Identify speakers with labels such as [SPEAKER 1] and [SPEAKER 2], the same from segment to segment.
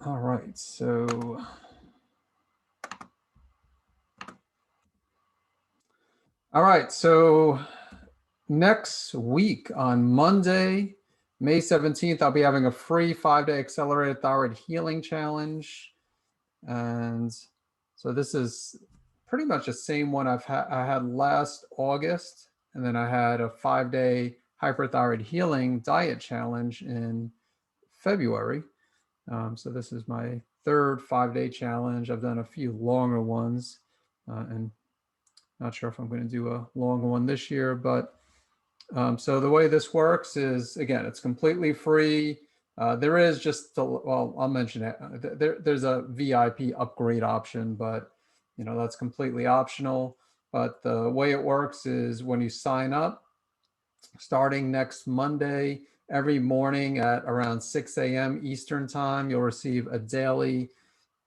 [SPEAKER 1] All right, so next week on Monday, May 17th, I'll be having a free 5-day Accelerated Thyroid Healing Challenge. And so this is pretty much the same one I had last August. And then I had a 5-day hyperthyroid healing diet challenge in February. So this is my third 5-day challenge. I've done a few longer ones, and not sure if I'm going to do a longer one this year. But so the way this works is, again, it's completely free. There is just well, I'll mention it. There's a VIP upgrade option, but that's completely optional. But the way it works is when you sign up, starting next Monday, every morning at around 6 a.m. Eastern time, you'll receive a daily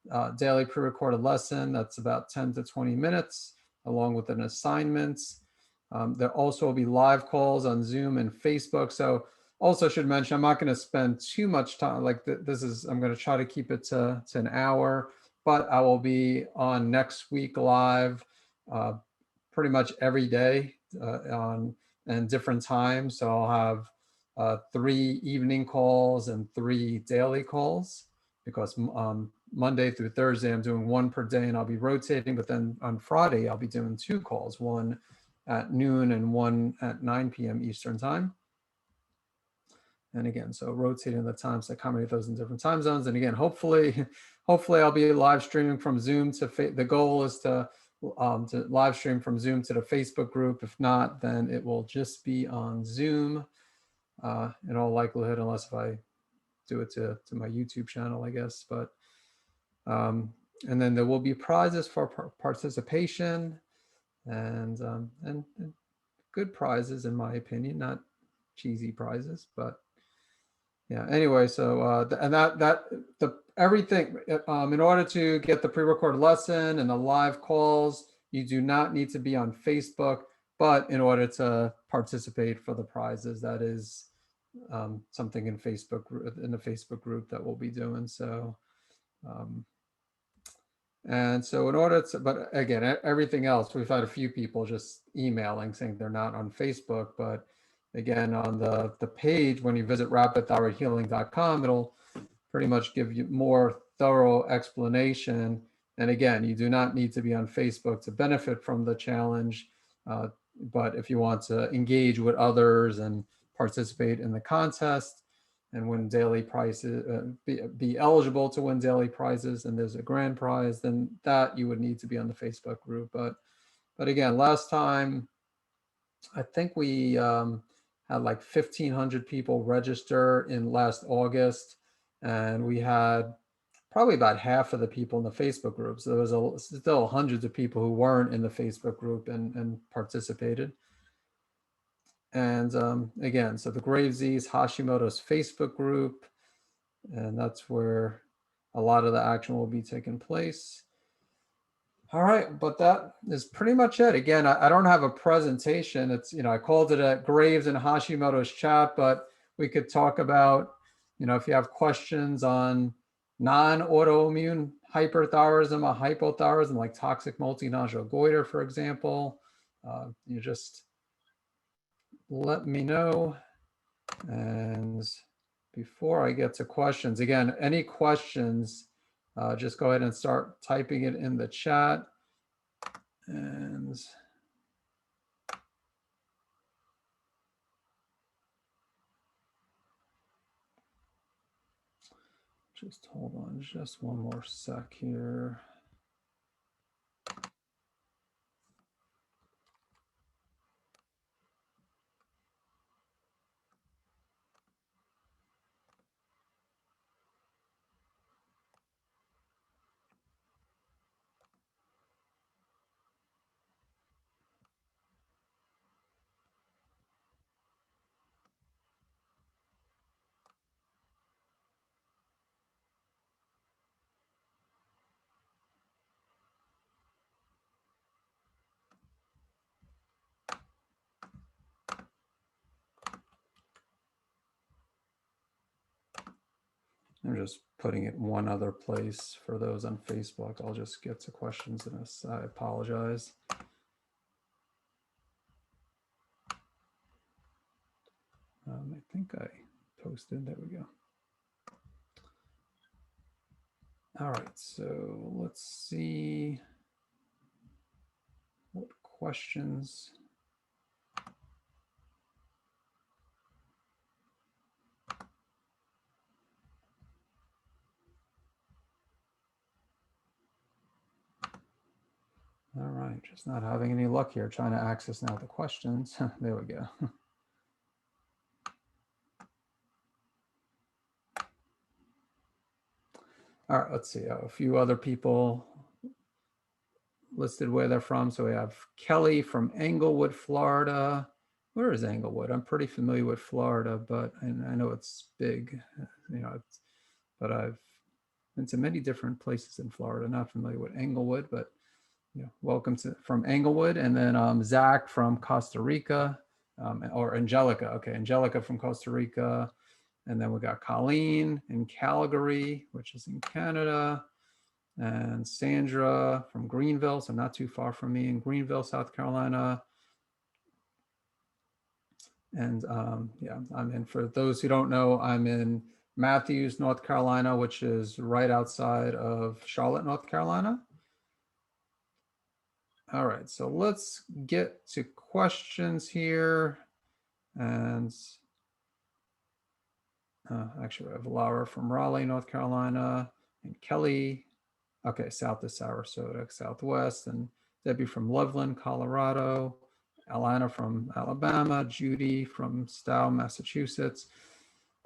[SPEAKER 1] pre-recorded lesson that's about 10 to 20 minutes, along with an assignment. There also will be live calls on Zoom and Facebook. So also should mention, I'm not going to spend too much time. Like I'm going to try to keep it to an hour, but I will be on next week live pretty much every day and different times. So I'll have 3 evening calls and 3 daily calls, because Monday through Thursday I'm doing 1 per day, and I'll be rotating. But then on Friday I'll be doing 2 calls, 1 at noon and 1 at 9 p.m. Eastern time. And again, so rotating the times to accommodate those in different time zones. And again, hopefully I'll be live streaming from Zoom to the goal is to live stream from Zoom to the Facebook group. If not, then it will just be on Zoom in all likelihood, unless if I do it to my YouTube channel, I guess. But and then there will be prizes for participation, and good prizes, in my opinion, not cheesy prizes, but yeah. Anyway, so and the everything in order to get the pre-recorded lesson and the live calls, you do not need to be on Facebook. But in order to participate for the prizes, that is something in the Facebook group that we'll be doing. So and so in order to, but again, everything else, we've had a few people just emailing saying they're not on Facebook. But again, on the page, when you visit rapidthyroidhealing.com, it'll pretty much give you more thorough explanation. And again, you do not need to be on Facebook to benefit from the challenge. But if you want to engage with others and participate in the contest and win daily prizes, be eligible to win daily prizes, and there's a grand prize, then that you would need to be on the Facebook group. But again, last time I think we had like 1,500 people register in last August, and we had probably about half of the people in the Facebook group. So there was still hundreds of people who weren't in the Facebook group and participated. And again, so the Graves' disease Hashimoto's Facebook group, and that's where a lot of the action will be taking place. All right, but that is pretty much it. Again, I don't have a presentation. It's, I called it a Graves and Hashimoto's chat, but we could talk about, if you have questions on non-autoimmune hyperthyroidism or hypothyroidism, like toxic multinodular goiter, for example, you just let me know. And before I get to questions, again, any questions, just go ahead and start typing it in the chat. And just hold on just one more sec here. I'm just putting it one other place for those on Facebook. I'll just get to questions in this. I apologize. I think I posted, there we go. All right, so let's see what questions. All right, just not having any luck here, trying to access now the questions. There we go. All right, let's see. A few other people listed where they're from. So we have Kelly from Englewood, Florida. Where is Englewood? I'm pretty familiar with Florida, but I know it's big, you know, but I've been to many different places in Florida. Not familiar with Englewood, but you know, welcome from Englewood. And then Zach from Costa Rica, or Angelica. Okay, Angelica from Costa Rica. And then we got Colleen in Calgary, which is in Canada. And Sandra from Greenville, so not too far from me in Greenville, South Carolina. And yeah, I'm in, for those who don't know, I'm in Matthews, North Carolina, which is right outside of Charlotte, North Carolina. All right, so let's get to questions here. And actually, we have Laura from Raleigh, North Carolina, and Kelly. Okay, south of Sarasota, southwest, and Debbie from Loveland, Colorado, Alana from Alabama, Judy from Stowe, Massachusetts.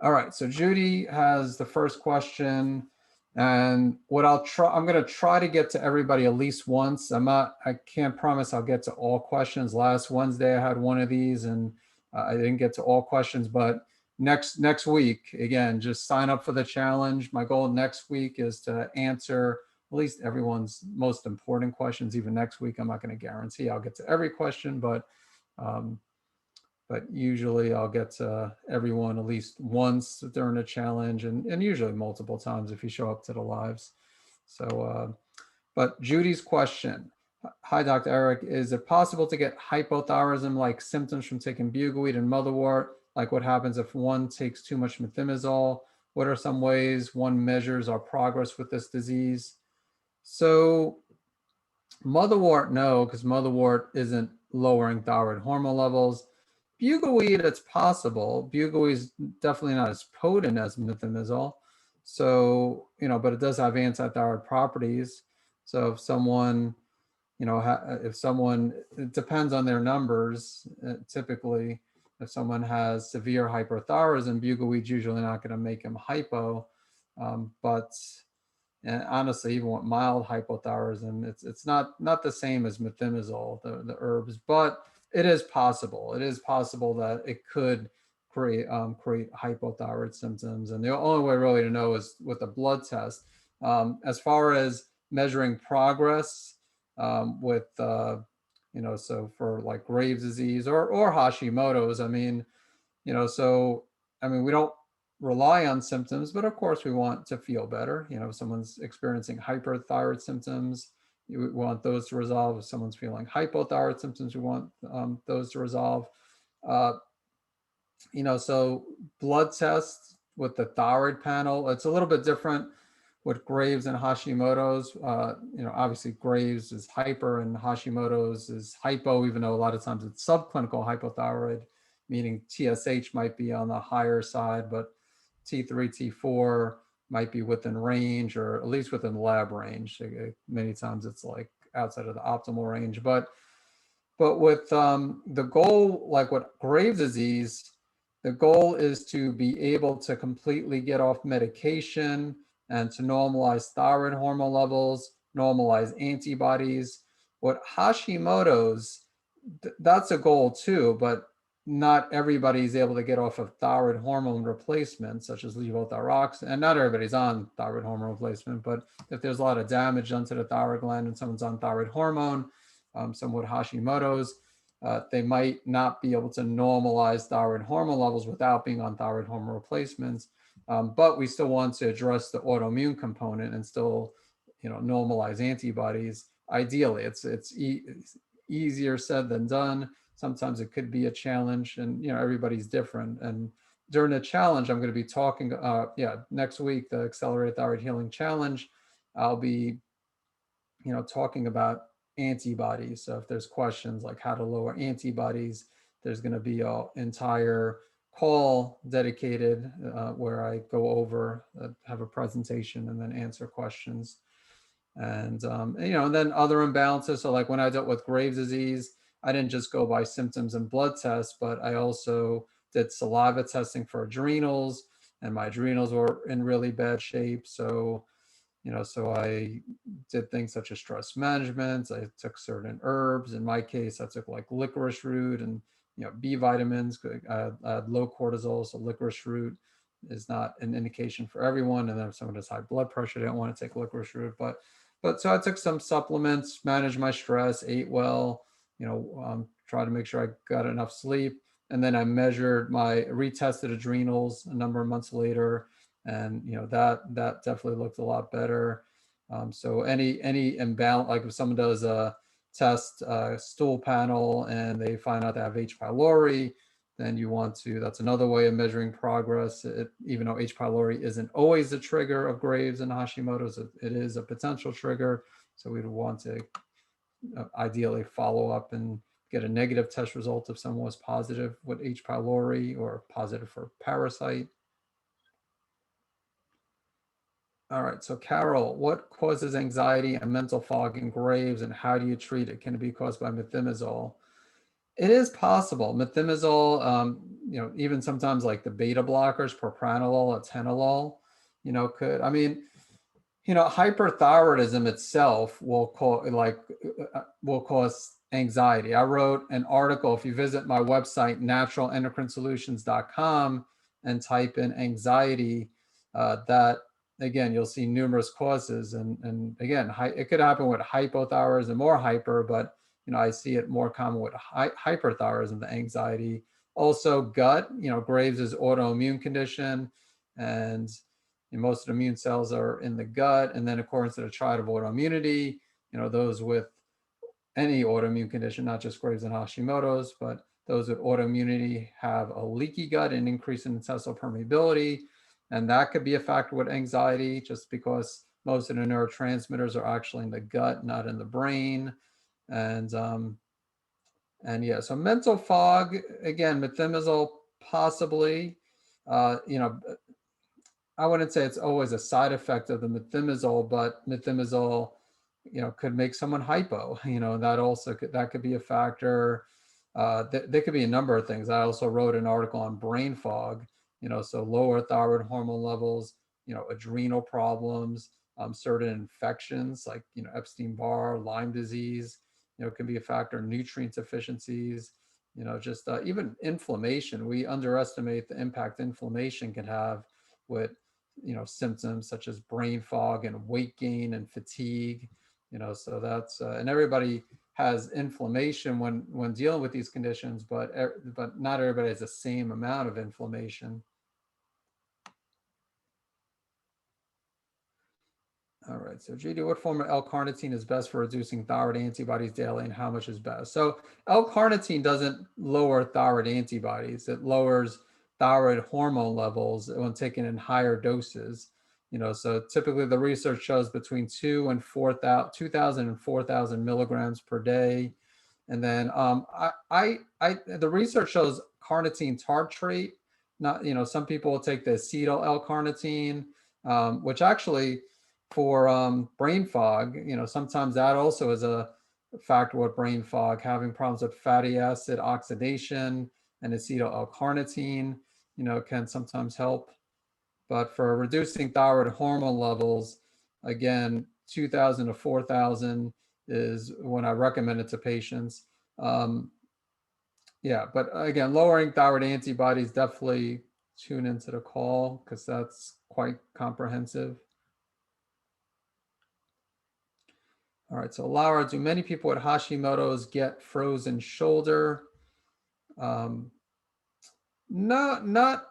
[SPEAKER 1] All right, so Judy has the first question, and what I'm going to try to get to everybody at least once. I can't promise I'll get to all questions. Last Wednesday I had one of these, and I didn't get to all questions, but next week, again, just sign up for the challenge. My goal next week is to answer at least everyone's most important questions. Even next week, I'm not going to guarantee I'll get to every question, but usually I'll get to everyone at least once during the challenge, and usually multiple times if you show up to the lives. So, but Judy's question. Hi, Dr. Eric. Is it possible to get hypothyroidism-like symptoms from taking bugleweed and motherwort? Like what happens if one takes too much methimazole? What are some ways one measures our progress with this disease? So motherwort, no, because motherwort isn't lowering thyroid hormone levels. Bugleweed, it's possible. Bugleweed is definitely not as potent as methimazole. So, you know, but it does have antithyroid properties. So if someone, you know, it depends on their numbers. Typically, if someone has severe hyperthyroidism, bugleweed's usually not going to make them hypo. And honestly, even with mild hypothyroidism, it's not the same as methimazole, the herbs, but it is possible. It is possible that it could create hypothyroid symptoms. And the only way really to know is with a blood test. As far as measuring progress with, you know, so for like Graves' disease or Hashimoto's, I mean, you know, so, I mean, we don't rely on symptoms, but of course we want to feel better. You know, if someone's experiencing hyperthyroid symptoms, you want those to resolve. If someone's feeling hypothyroid symptoms, we want those to resolve. You know, so blood tests with the thyroid panel, it's a little bit different with Graves and Hashimoto's. You know, obviously Graves is hyper and Hashimoto's is hypo, even though a lot of times it's subclinical hypothyroid, meaning TSH might be on the higher side, but T3, T4 might be within range, or at least within lab range. Many times it's like outside of the optimal range. But with the goal, like with Graves' disease, the goal is to be able to completely get off medication and to normalize thyroid hormone levels, normalize antibodies. What Hashimoto's, that's a goal too, but not everybody is able to get off of thyroid hormone replacement, such as levothyroxine, and not everybody's on thyroid hormone replacement, but if there's a lot of damage done to the thyroid gland and someone's on thyroid hormone, someone with Hashimoto's, they might not be able to normalize thyroid hormone levels without being on thyroid hormone replacements. But we still want to address the autoimmune component and still, normalize antibodies. Ideally, it's easier said than done. Sometimes it could be a challenge, and everybody's different. And during the challenge, I'm going to be talking, next week, the Accelerated Thyroid Healing Challenge, I'll be, talking about antibodies. So if there's questions like how to lower antibodies, there's going to be an entire call dedicated where I go over, have a presentation, and then answer questions. And and then other imbalances. So like when I dealt with Graves' disease, I didn't just go by symptoms and blood tests, but I also did saliva testing for adrenals, and my adrenals were in really bad shape. So so I did things such as stress management. I took certain herbs. In my case, I took like licorice root and B vitamins. I had low cortisol, so licorice root is not an indication for everyone. And then if someone has high blood pressure, they don't want to take licorice root. But so I took some supplements, managed my stress, ate well, tried to make sure I got enough sleep. And then I retested adrenals a number of months later, and that definitely looked a lot better. So any imbalance, like if someone does a test stool panel and they find out they have H. pylori, then that's another way of measuring progress. Even though H. pylori isn't always the trigger of Graves and Hashimoto's, it is a potential trigger. So we'd want to ideally follow up and get a negative test result if someone was positive with H. pylori or positive for parasite. All right, so Carol, what causes anxiety and mental fog in Graves, and how do you treat it? Can it be caused by methimazole? It is possible. Methimazole, even sometimes like the beta blockers, propranolol, atenolol, could, hyperthyroidism itself will cause anxiety. I wrote an article. If you visit my website, naturalendocrinesolutions.com, and type in anxiety, that again, you'll see numerous causes. And again, it could happen with hypothyroidism or hyper, but I see it more common with hyperthyroidism, the anxiety. Also gut, Graves is autoimmune condition, and most of the immune cells are in the gut. And then according to the triad of autoimmunity, those with any autoimmune condition, not just Graves and Hashimoto's, but those with autoimmunity have a leaky gut and increase in intestinal permeability. And that could be a factor with anxiety, just because most of the neurotransmitters are actually in the gut, not in the brain. And yeah, so mental fog, again, methimazole possibly, I wouldn't say it's always a side effect of the methimazole, but methimazole, could make someone hypo. That could be a factor. There could be a number of things. I also wrote an article on brain fog. So lower thyroid hormone levels, adrenal problems, certain infections like Epstein-Barr, Lyme disease, can be a factor. Nutrient deficiencies, just even inflammation. We underestimate the impact inflammation can have with symptoms such as brain fog and weight gain and fatigue. So that's and everybody has inflammation when dealing with these conditions, but not everybody has the same amount of inflammation. All right, so GD, what form of L-carnitine is best for reducing thyroid antibodies daily, and how much is best? So L-carnitine doesn't lower thyroid antibodies. It lowers thyroid hormone levels when taken in higher doses. So typically the research shows between 2,000 and 4,000 milligrams per day. And then the research shows carnitine tartrate. Not, some people will take the acetyl L-carnitine, which actually, for brain fog, sometimes that also is a factor with brain fog, having problems with fatty acid oxidation, and acetyl L-carnitine, can sometimes help. But for reducing thyroid hormone levels, again, 2,000 to 4,000 is when I recommend it to patients. Yeah, but again, lowering thyroid antibodies, definitely tune into the call because that's quite comprehensive. All right, so Laura, do many people with Hashimoto's get frozen shoulder? No, not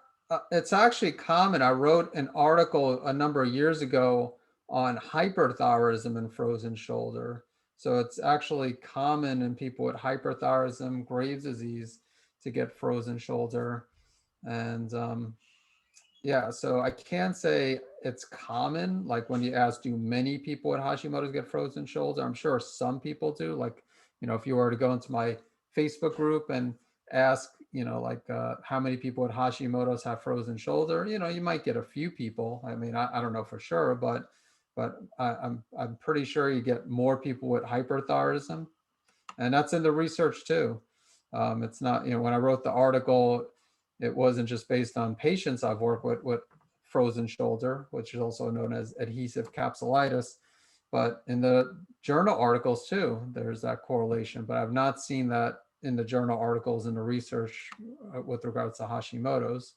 [SPEAKER 1] It's actually common. I wrote an article a number of years ago on hyperthyroidism and frozen shoulder. So it's actually common in people with hyperthyroidism, Graves' disease, to get frozen shoulder. And yeah, so I can't say it's common. Like when you ask, do many people with Hashimoto's get frozen shoulder? I'm sure some people do. Like, if you were to go into my Facebook group and ask, like how many people with Hashimoto's have frozen shoulder, you might get a few people. I mean, I don't know for sure, but I'm pretty sure you get more people with hyperthyroidism, and that's in the research too. It's not, when I wrote the article, it wasn't just based on patients I've worked with frozen shoulder, which is also known as adhesive capsulitis, but in the journal articles too, there's that correlation. But I've not seen that in the journal articles in the research with regards to Hashimoto's.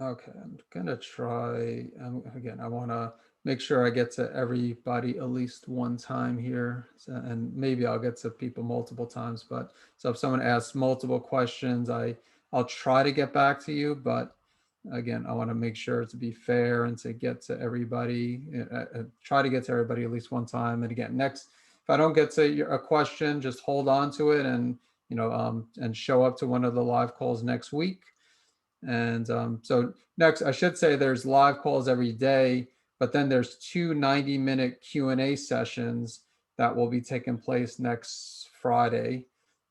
[SPEAKER 1] Okay, I'm gonna try, again, I wanna make sure I get to everybody at least one time here. And maybe I'll get to people multiple times, but so if someone asks multiple questions, I'll try to get back to you, but again, I wanna make sure to be fair and to get to everybody, try to get to everybody at least one time. And again, next, if I don't get to a question, just hold on to it and, and show up to one of the live calls next week. And so next, I should say there's live calls every day, but then there's two 90-minute Q&A sessions that will be taking place next Friday.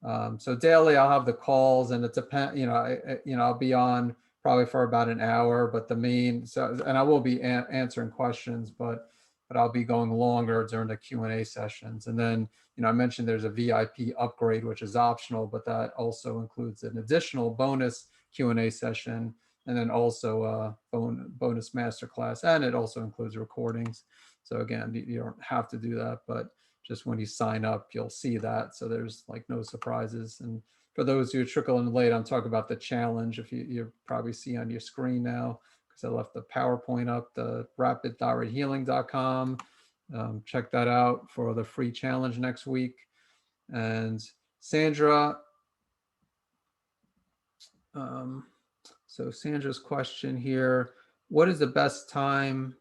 [SPEAKER 1] So daily I'll have the calls, and it depends, I'll be on probably for about an hour, but and I will be answering questions, but I'll be going longer during the Q&A sessions. And then, I mentioned there's a VIP upgrade, which is optional, but that also includes an additional bonus Q&A session, and then also a bonus masterclass, and it also includes recordings. So again, you don't have to do that, but just when you sign up, you'll see that. So there's like no surprises. And for those who trickle in late, I'm talking about the challenge. If you probably see on your screen now, because I left the PowerPoint up, the rapidthyroidhealing.com. Check that out for the free challenge next week. And Sandra, so Sandra's question here, what is the best time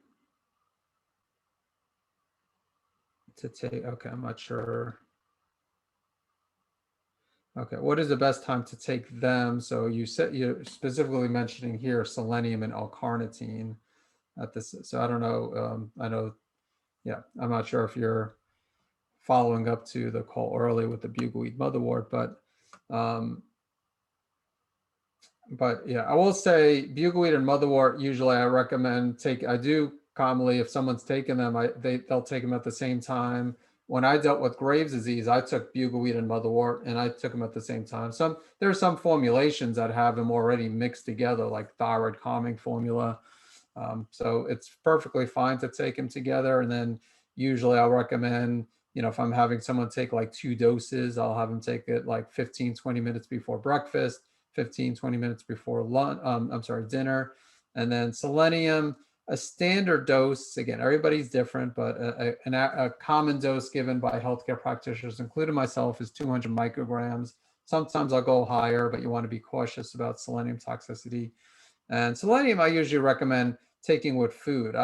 [SPEAKER 1] to take, okay, I'm not sure. Okay, what is the best time to take them? So you're specifically mentioning here selenium and L-carnitine at this. So I don't know. I know, yeah, I'm not sure if you're following up to the call early with the bugleweed motherwort, but yeah, I will say bugleweed and motherwort, usually I recommend I do commonly, if someone's taking them, they'll take them at the same time. When I dealt with Graves' disease, I took bugleweed and motherwort, and I took them at the same time. There's some formulations that have them already mixed together, like thyroid calming formula. So it's perfectly fine to take them together. And then usually I'll recommend, if I'm having someone take like 2 doses, I'll have them take it like 15, 20 minutes before breakfast, 15, 20 minutes before lunch, dinner. And then selenium, a standard dose, again, everybody's different, but a common dose given by healthcare practitioners, including myself, is 200 micrograms. Sometimes I'll go higher, but you want to be cautious about selenium toxicity. And selenium, I usually recommend taking with food.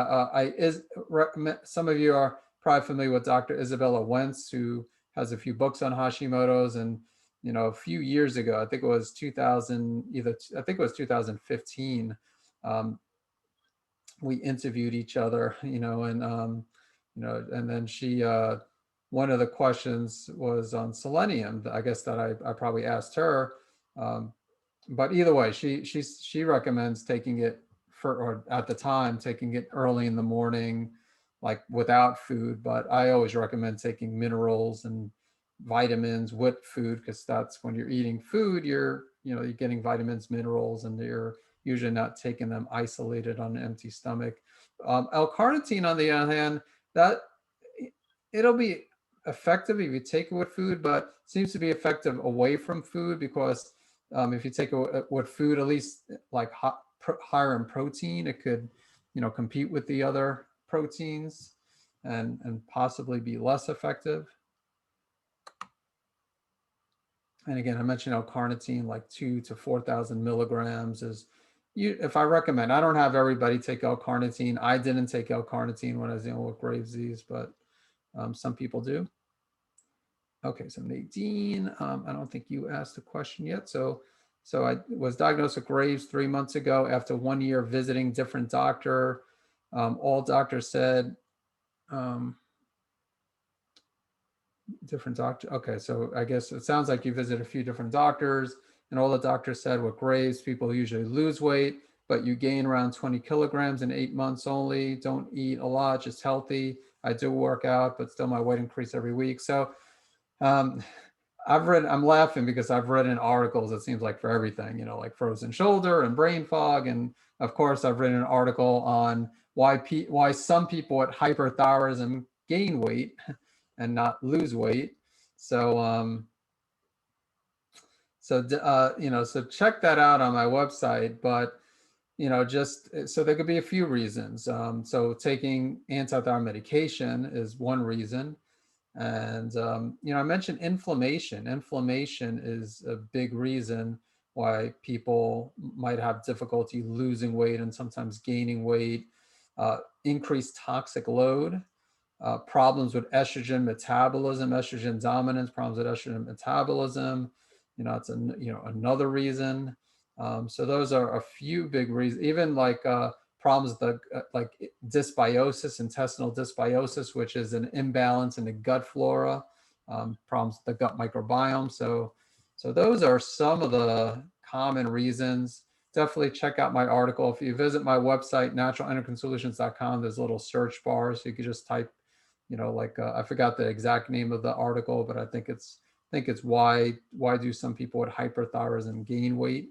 [SPEAKER 1] Some of you are probably familiar with Dr. Isabella Wentz, who has a few books on Hashimoto's. And a few years ago, I think it was 2015, we interviewed each other, and then she, one of the questions was on selenium, I guess, that I probably asked her. But either way, she recommends taking it or at the time, taking it early in the morning, like without food. But I always recommend taking minerals and vitamins with food, because that's when you're eating food, you're getting vitamins, minerals, and you're usually not taking them isolated on an empty stomach. L-carnitine, on the other hand, that it'll be effective if you take it with food, but seems to be effective away from food, because if you take it with food, at least like higher in protein, it could compete with the other proteins. and possibly be less effective. And again, I mentioned L-carnitine, like 2,000 to 4,000 milligrams is, if I recommend. I don't have everybody take L-carnitine. I didn't take L-carnitine when I was dealing with Graves' disease, but some people do. Okay, so Nadine, I don't think you asked the question yet. So I was diagnosed with Graves 3 months ago after 1 year visiting different doctor. All doctors said, different doctor. Okay, so I guess it sounds like you visited a few different doctors, and all the doctors said with Graves, people usually lose weight, but you gain around 20 kilograms in 8 months only. Don't eat a lot, just healthy. I do work out, but still my weight increase every week. So I'm laughing because I've read in articles, it seems like for everything, you know, like frozen shoulder and brain fog. And of course, I've written an article on why some people with hyperthyroidism gain weight and not lose weight. So, so check that out on my website. But, just so there could be a few reasons. So taking anti-thyroid medication is one reason. And, I mentioned inflammation. Inflammation is a big reason why people might have difficulty losing weight and sometimes gaining weight. Increased toxic load, problems with estrogen metabolism, estrogen dominance, problems with estrogen metabolism. It's another reason. So those are a few big reasons. Even like problems like dysbiosis, intestinal dysbiosis, which is an imbalance in the gut flora, problems with the gut microbiome. So those are some of the common reasons. Definitely check out my article. If you visit my website, naturalendocrinesolutions.com, there's a little search bar, so you could just type, I forgot the exact name of the article, but I think it's why do some people with hyperthyroidism gain weight?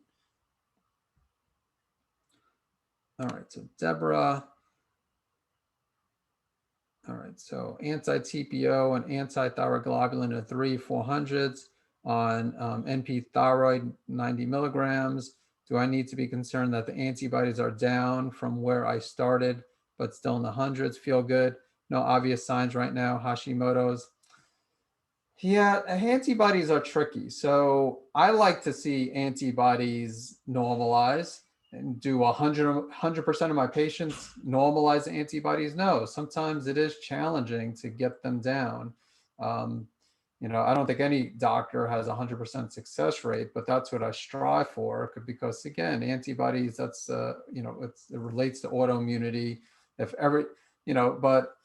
[SPEAKER 1] All right, so Deborah. All right, so anti-TPO and anti-thyroid globulin at 3/400 on NP thyroid 90 milligrams. Do I need to be concerned that the antibodies are down from where I started, but still in the hundreds? Feel good. No obvious signs right now. Hashimoto's. Yeah, antibodies are tricky. So I like to see antibodies normalize. And do 100% of my patients normalize the antibodies? No, sometimes it is challenging to get them down. Um, I don't think any doctor has 100% success rate, but that's what I strive for, because again, antibodies, that's, it relates to autoimmunity. If every, but,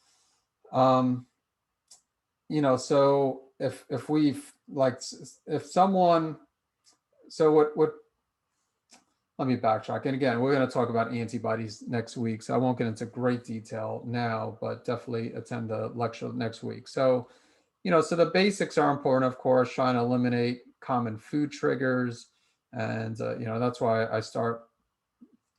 [SPEAKER 1] so if we've like, if someone, so what, let me backtrack. And again, we're going to talk about antibodies next week, so I won't get into great detail now, but definitely attend the lecture next week. So, so the basics are important, of course, trying to eliminate common food triggers. And, that's why I start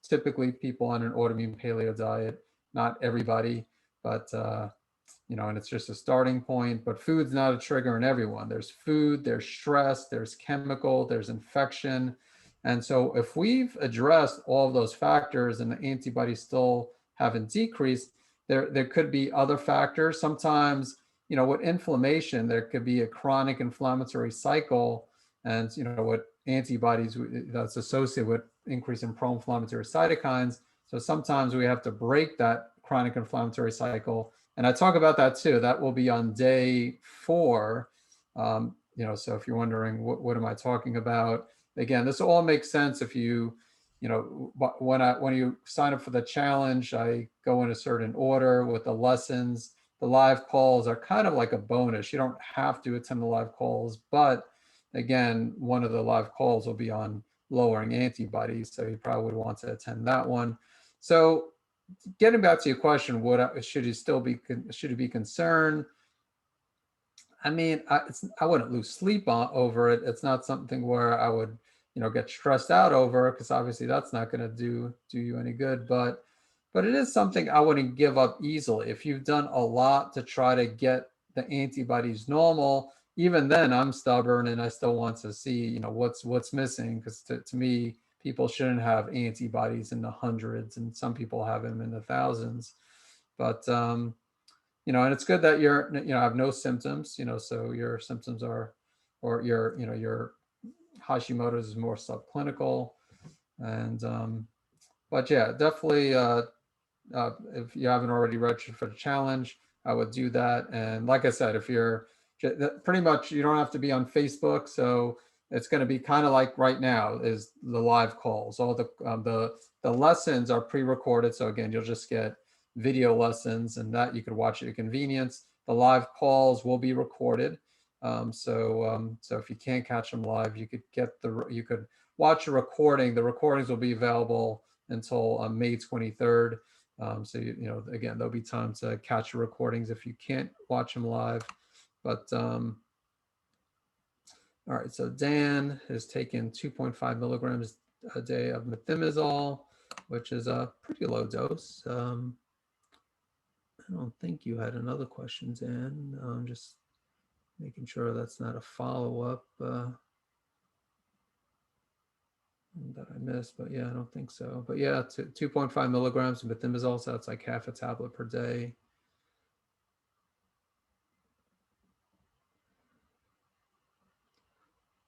[SPEAKER 1] typically people on an autoimmune paleo diet, not everybody, but, and it's just a starting point. But food's not a trigger in everyone. There's food, there's stress, there's chemical, there's infection. And so if we've addressed all of those factors and the antibodies still haven't decreased, there could be other factors. Sometimes, with inflammation, there could be a chronic inflammatory cycle. And, with antibodies, that's associated with increase in pro-inflammatory cytokines. So sometimes we have to break that chronic inflammatory cycle. And I talk about that too. That will be on day 4. So if you're wondering what am I talking about, again, this all makes sense if you, when you sign up for the challenge, I go in a certain order with the lessons. The live calls are kind of like a bonus. You don't have to attend the live calls, but again, one of the live calls will be on lowering antibodies, so you probably would want to attend that one. So getting back to your question, should you be concerned? I mean, I wouldn't lose sleep over it. It's not something where I would, get stressed out over, because obviously that's not going to do you any good. But it is something I wouldn't give up easily. If you've done a lot to try to get the antibodies normal, even then I'm stubborn and I still want to see, what's missing, because to me, people shouldn't have antibodies in the hundreds, and some people have them in the thousands. But and it's good that you're, have no symptoms, so your symptoms are, or your Hashimoto's is more subclinical. And, but yeah, definitely, if you haven't already registered for the challenge, I would do that. And like I said, if you're pretty much, you don't have to be on Facebook. So it's going to be kind of like right now is the live calls. All the lessons are pre-recorded. So again, you'll just get video lessons, and that you could watch at your convenience. The live calls will be recorded. So if you can't catch them live, you could watch a recording. The recordings will be available until May 23rd. So, again, there'll be time to catch your recordings if you can't watch them live. But all right, so Dan has taken 2.5 milligrams a day of methimazole, which is a pretty low dose. I don't think you had another question, Dan. I'm just making sure that's not a follow-up that I missed, but yeah, I don't think so. But yeah, 2.5 milligrams of methimazole, so that's like half a tablet per day.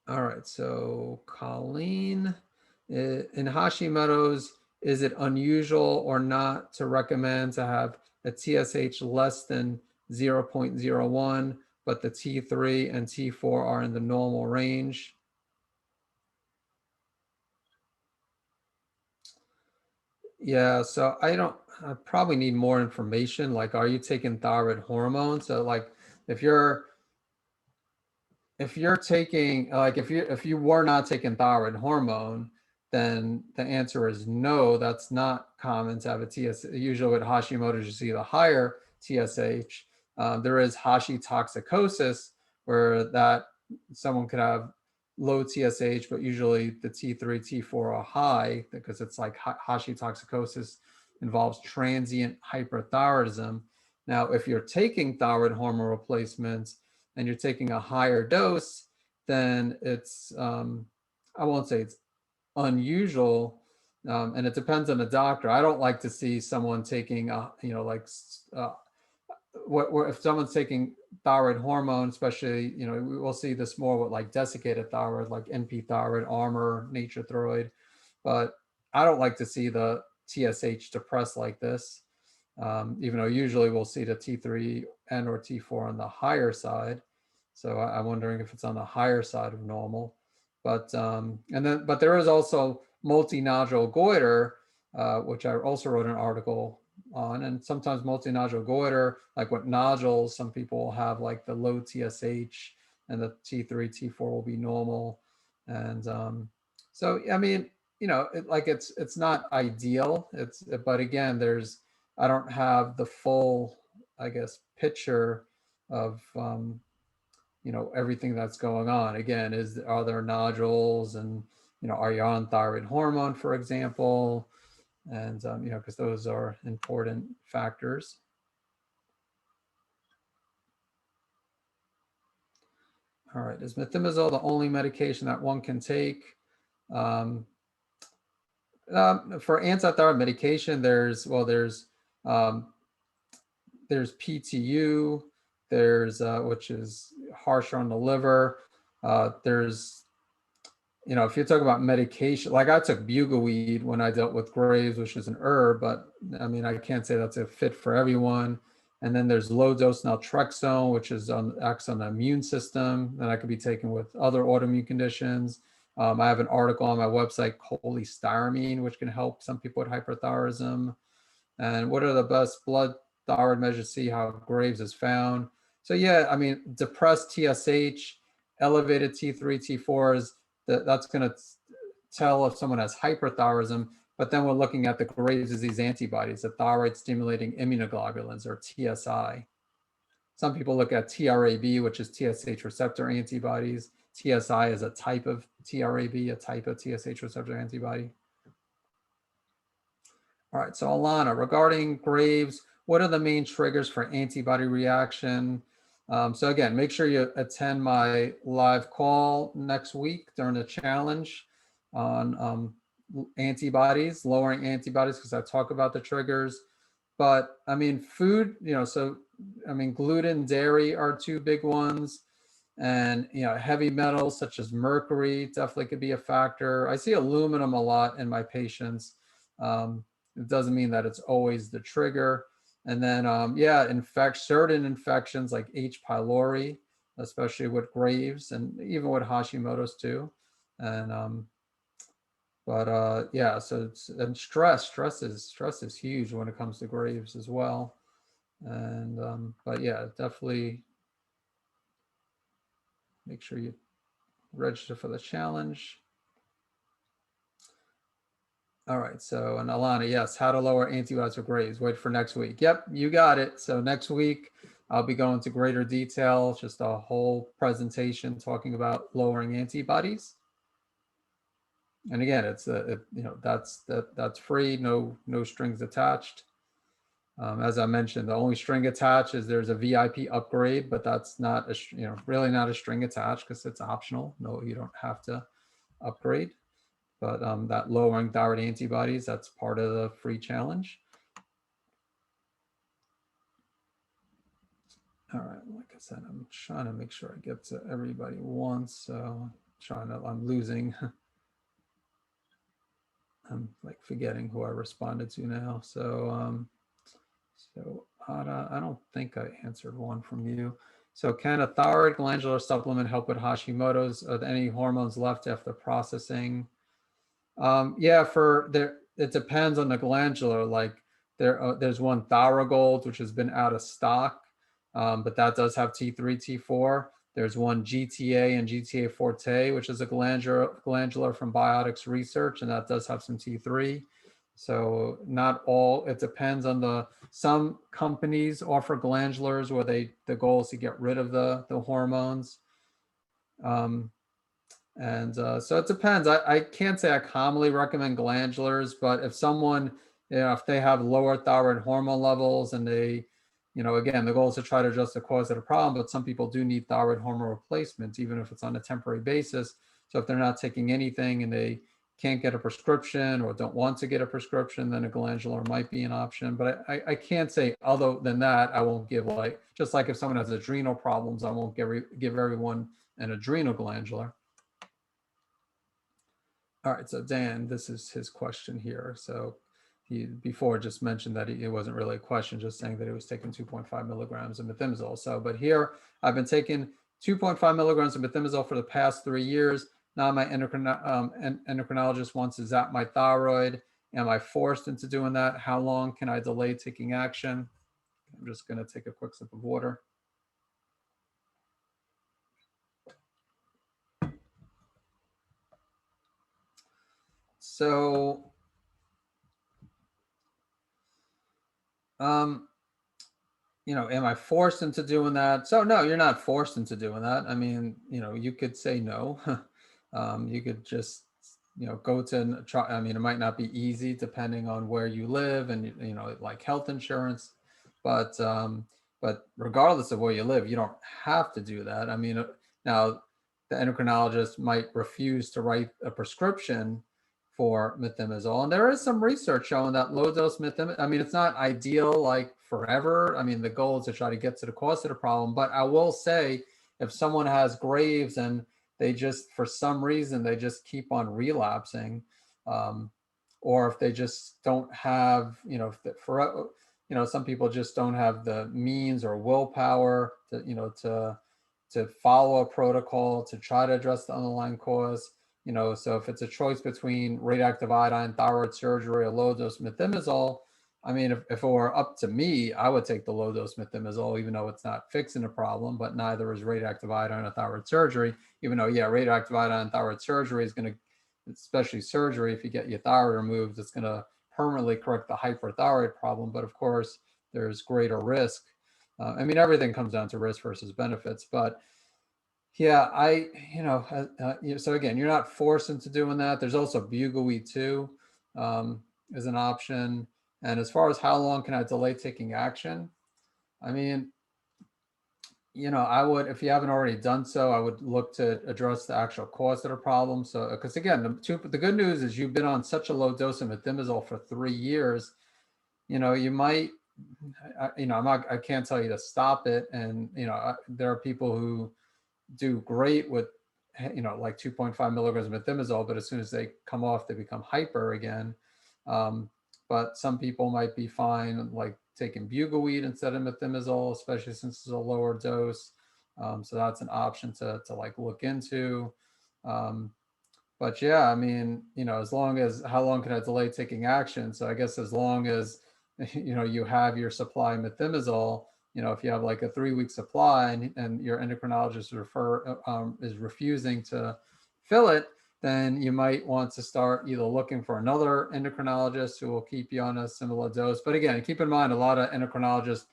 [SPEAKER 1] All right, so Colleen, in Hashimoto's, is it unusual or not to recommend to have a TSH less than 0.01, but the T3 and T4 are in the normal range? Yeah, so I probably need more information. Like, are you taking thyroid hormone? So like, if you're taking, like, if you were not taking thyroid hormone, then the answer is no. That's not common to have a TSH. Usually with Hashimoto's, you see the higher TSH. There is hashitoxicosis, where that someone could have low TSH, but usually the T3, T4 are high, because it's like hashitoxicosis involves transient hyperthyroidism. Now, if you're taking thyroid hormone replacements and you're taking a higher dose, then it's, I won't say it's unusual, and it depends on the doctor. I don't like to see someone taking, if someone's taking thyroid hormone, especially, we will see this more with like desiccated thyroid, like NP thyroid, Armor, Nature Thyroid, but I don't like to see the TSH depressed like this. Even though usually we'll see the T3 and or T4 on the higher side. So I'm wondering if it's on the higher side of normal. But but there is also multinodular goiter, which I also wrote an article on. And sometimes multinodular goiter, like with nodules, some people will have like the low TSH, and the T3, T4 will be normal. And so, I mean, it's not ideal. But again, I don't have the full, I guess, picture of, everything that's going on. Again, are there nodules, and, are you on thyroid hormone, for example? And, because those are important factors. All right, is methimazole the only medication that one can take? For antithyroid medication, there's PTU, there's which is harsher on the liver. There's, if you're talking about medication, like I took bugleweed when I dealt with Graves, which is an herb, but I mean, I can't say that's a fit for everyone. And then there's low dose naltrexone, which acts on the immune system, that I could be taking with other autoimmune conditions. I have an article on my website, cholestyramine, which can help some people with hyperthyroidism. And what are the best blood thyroid measures to see how Graves is found? So yeah, I mean, depressed TSH, elevated T3, T4s, that's going to tell if someone has hyperthyroidism. But then we're looking at the Graves' disease antibodies, the thyroid stimulating immunoglobulins, or TSI. Some people look at TRAB, which is TSH receptor antibodies. TSI is a type of TRAB, a type of TSH receptor antibody. All right, so Alana, regarding Graves, what are the main triggers for antibody reaction? So again, make sure you attend my live call next week during the challenge on antibodies, lowering antibodies, because I talk about the triggers. But I mean, food, so I mean, gluten, dairy are two big ones. And, heavy metals such as mercury definitely could be a factor. I see aluminum a lot in my patients. It doesn't mean that it's always the trigger. And then, certain infections like H. pylori, especially with Graves and even with Hashimoto's too. And, so and stress is huge when it comes to Graves as well. And, but yeah, definitely make sure you register for the challenge. All right, so, and Alana, yes, how to lower antibiotics for Graves. Wait for next week. Yep, you got it. So next week, I'll be going into greater detail, just a whole presentation talking about lowering antibodies. And again, that's free, no strings attached. As I mentioned, the only string attached is there's a VIP upgrade, but that's not really not a string attached because it's optional. No, you don't have to upgrade. But that lowering thyroid antibodies, that's part of the free challenge. All right, like I said, I'm trying to make sure I get to everybody once. So I'm losing. I'm like forgetting who I responded to now. So, Ada, I don't think I answered one from you. So can a thyroid glandular supplement help with Hashimoto's? Are there any hormones left after processing? It depends on the glandular. Like there's one Thorogold, which has been out of stock, but that does have T3, T4. There's one GTA and GTA Forte, which is a glandular from Biotics Research, and that does have some T3. So not all, it depends on some companies offer glandulars where the goal is to get rid of the hormones. So it depends. I can't say I commonly recommend glandulars, but if someone, if they have lower thyroid hormone levels and they, again, the goal is to try to address the cause of the problem, but some people do need thyroid hormone replacements, even if it's on a temporary basis. So if they're not taking anything and they can't get a prescription or don't want to get a prescription, then a glandular might be an option. But I can't say other than that, I won't give just like if someone has adrenal problems, I won't give everyone an adrenal glandular. All right, so Dan, this is his question here. So he before just mentioned that it wasn't really a question, just saying that he was taking 2.5 milligrams of methimazole. So, but here I've been taking 2.5 milligrams of methimazole for the past 3 years. Now my endocrinologist wants to zap my thyroid. Am I forced into doing that? How long can I delay taking action? I'm just going to take a quick sip of water. So, am I forced into doing that? So no, you're not forced into doing that. I mean, you could say no. You could just, go to try. I mean, it might not be easy depending on where you live and, like health insurance, but regardless of where you live, you don't have to do that. I mean, now the endocrinologist might refuse to write a prescription for methimazole. And there is some research showing that low dose methimazole, I mean, it's not ideal like forever. I mean, the goal is to try to get to the cause of the problem. But I will say, if someone has Graves and they just, for some reason, they just keep on relapsing, or if they just don't have, some people just don't have the means or willpower to follow a protocol to try to address the underlying cause. So if it's a choice between radioactive iodine, thyroid surgery, or low dose methimazole, I mean, if it were up to me, I would take the low dose methimazole, even though it's not fixing the problem, but neither is radioactive iodine or thyroid surgery, even though, radioactive iodine and thyroid surgery is going to, especially surgery, if you get your thyroid removed, it's going to permanently correct the hyperthyroid problem. But of course, there's greater risk. I mean, everything comes down to risk versus benefits, but yeah, so again, you're not forced into doing that. There's also bugleweed too, as an option. And as far as how long can I delay taking action? I mean, I would, if you haven't already done so, I would look to address the actual cause of the problem. So, because again, the good news is you've been on such a low dose of methimazole for 3 years, you might I can't tell you to stop it. And, there are people who do great with, like 2.5 milligrams of methimazole, but as soon as they come off, they become hyper again. But some people might be fine, like taking bugleweed instead of methimazole, especially since it's a lower dose. So that's an option to like look into. But yeah, I mean, as long as, how long can I delay taking action? So I guess as long as, you have your supply of methimazole, if you have like a 3-week supply and your endocrinologist is refusing to fill it, then you might want to start either looking for another endocrinologist who will keep you on a similar dose. But again, keep in mind, a lot of endocrinologists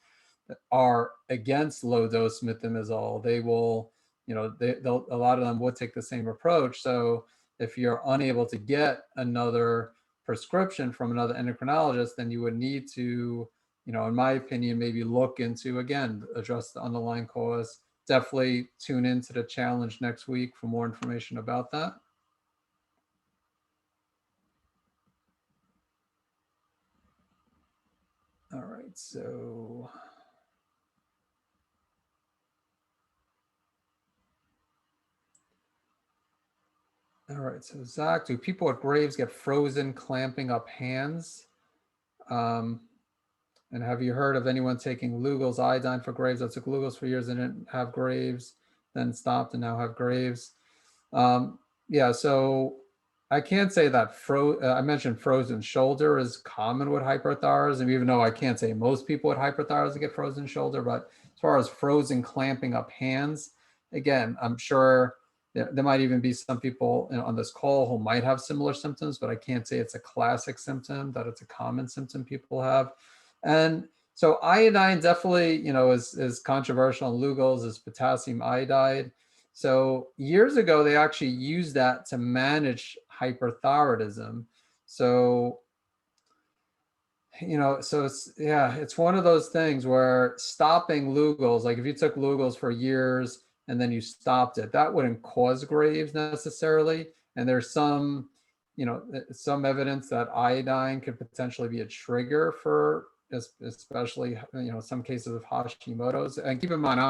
[SPEAKER 1] are against low dose methimazole. They will, they'll, a lot of them would take the same approach. So if you're unable to get another prescription from another endocrinologist, then you would need to, in my opinion, maybe look into, again, address the underlying cause. Definitely tune into the challenge next week for more information about that. All right, so all right, so Zach, do people with Graves get frozen clamping up hands? And have you heard of anyone taking Lugol's iodine for Graves? I took Lugol's for years and didn't have Graves, then stopped and now have Graves. Yeah, so I can't say that I mentioned frozen shoulder is common with hyperthyroidism, even though I can't say most people with hyperthyroidism get frozen shoulder. But as far as frozen clamping up hands, again, I'm sure there might even be some people on this call who might have similar symptoms, but I can't say it's a classic symptom, that it's a common symptom people have. And so iodine definitely, is controversial. Lugol's is potassium iodide. So years ago, they actually used that to manage hyperthyroidism. So, so it's one of those things where stopping Lugol's, like if you took Lugol's for years and then you stopped it, that wouldn't cause Graves necessarily. And there's some, some evidence that iodine could potentially be a trigger for, especially, some cases of Hashimoto's. And keep in mind,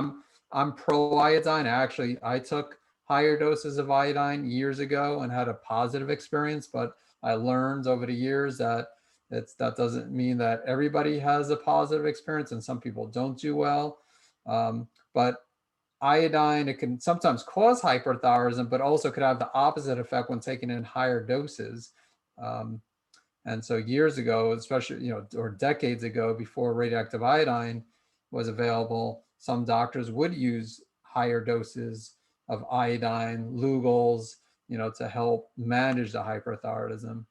[SPEAKER 1] I'm pro iodine. I took higher doses of iodine years ago and had a positive experience, but I learned over the years that that doesn't mean that everybody has a positive experience, and some people don't do well. But iodine, it can sometimes cause hyperthyroidism, but also could have the opposite effect when taken in higher doses. And so years ago, especially, or decades ago, before radioactive iodine was available, some doctors would use higher doses of iodine, Lugol's, to help manage the hyperthyroidism.